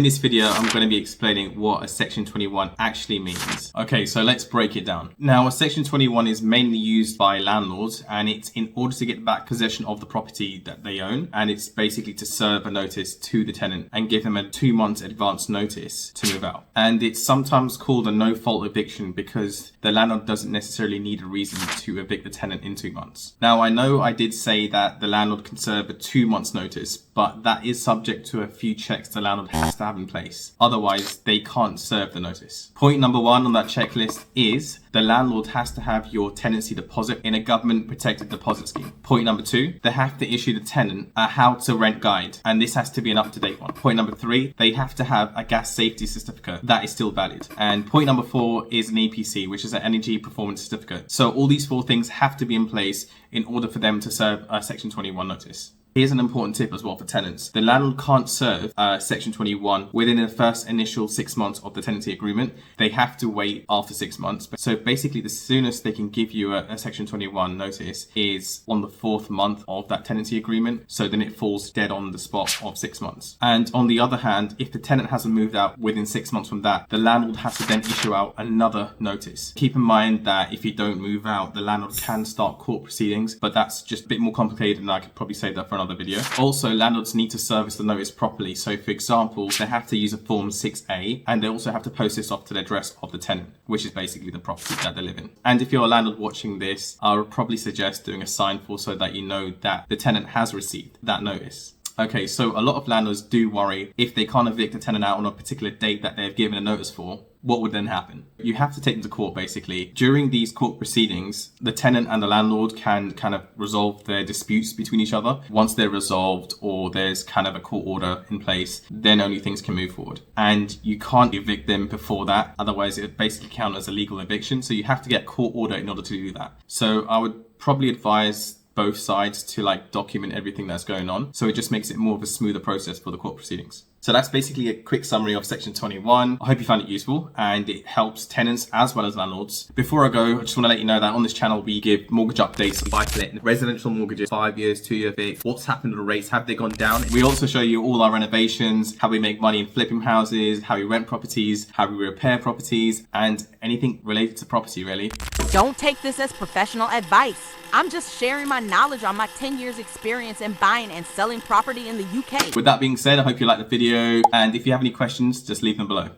In this video, I'm going to be explaining what a Section 21 actually means. Okay, so let's break it down. Now, a Section 21 is mainly used by landlords, and it's in order to get back possession of the property that they own, and it's basically to serve a notice to the tenant and give them a 2 months advance notice to move out. And it's sometimes called a no-fault eviction because the landlord doesn't necessarily need a reason to evict the tenant in 2 months. Now, I know I did say that the landlord can serve a 2 months notice, but that is subject to a few checks the landlord has to have in place. Otherwise, they can't serve the notice. Point number 1 on that checklist is the landlord has to have your tenancy deposit in a government protected deposit scheme. Point number 2, they have to issue the tenant a how to rent guide, and this has to be an up-to-date one. Point number 3, they have to have a gas safety certificate that is still valid. And point number 4 is an EPC, which is an energy performance certificate. So all these 4 things have to be in place in order for them to serve a Section 21 notice. Here's an important tip as well for tenants. The landlord can't serve Section 21 within the first initial 6 months of the tenancy agreement. They have to wait after 6 months. So basically, the soonest they can give you a Section 21 notice is on the 4th month of that tenancy agreement. So then it falls dead on the spot of 6 months. And on the other hand, if the tenant hasn't moved out within 6 months from that, the landlord has to then issue out another notice. Keep in mind that if you don't move out, the landlord can start court proceedings, but that's just a bit more complicated, and I could probably save that for another video. Also, landlords need to service the notice properly. So for example, they have to use a form 6A, and they also have to post this off to the address of the tenant, which is basically the property that they live in. And if you're a landlord watching this, I would probably suggest doing a sign for so that you know that the tenant has received that notice. Okay, so a lot of landlords do worry if they can't evict a tenant out on a particular date that they've given a notice for, what would then happen? You have to take them to court basically. During these court proceedings, the tenant and the landlord can kind of resolve their disputes between each other. Once they're resolved or there's kind of a court order in place, then only things can move forward. And you can't evict them before that, otherwise it basically counts as a legal eviction. So you have to get a court order in order to do that. So I would probably advise both sides to document everything that's going on, so it just makes it more of a smoother process for the court proceedings. So that's basically a quick summary of Section 21. I hope you found it useful and it helps tenants as well as landlords. Before I go, I just want to let you know that on this channel we give mortgage updates, buy-to-let, residential mortgages, 5 years, 2-year fix, what's happened to the rates, have they gone down? We also show you all our renovations, how we make money in flipping houses, how we rent properties, how we repair properties, and anything related to property really. Don't take this as professional advice. I'm just sharing my knowledge on my 10 years experience in buying and selling property in the UK. With that being said, I hope you liked the video, and if you have any questions, just leave them below.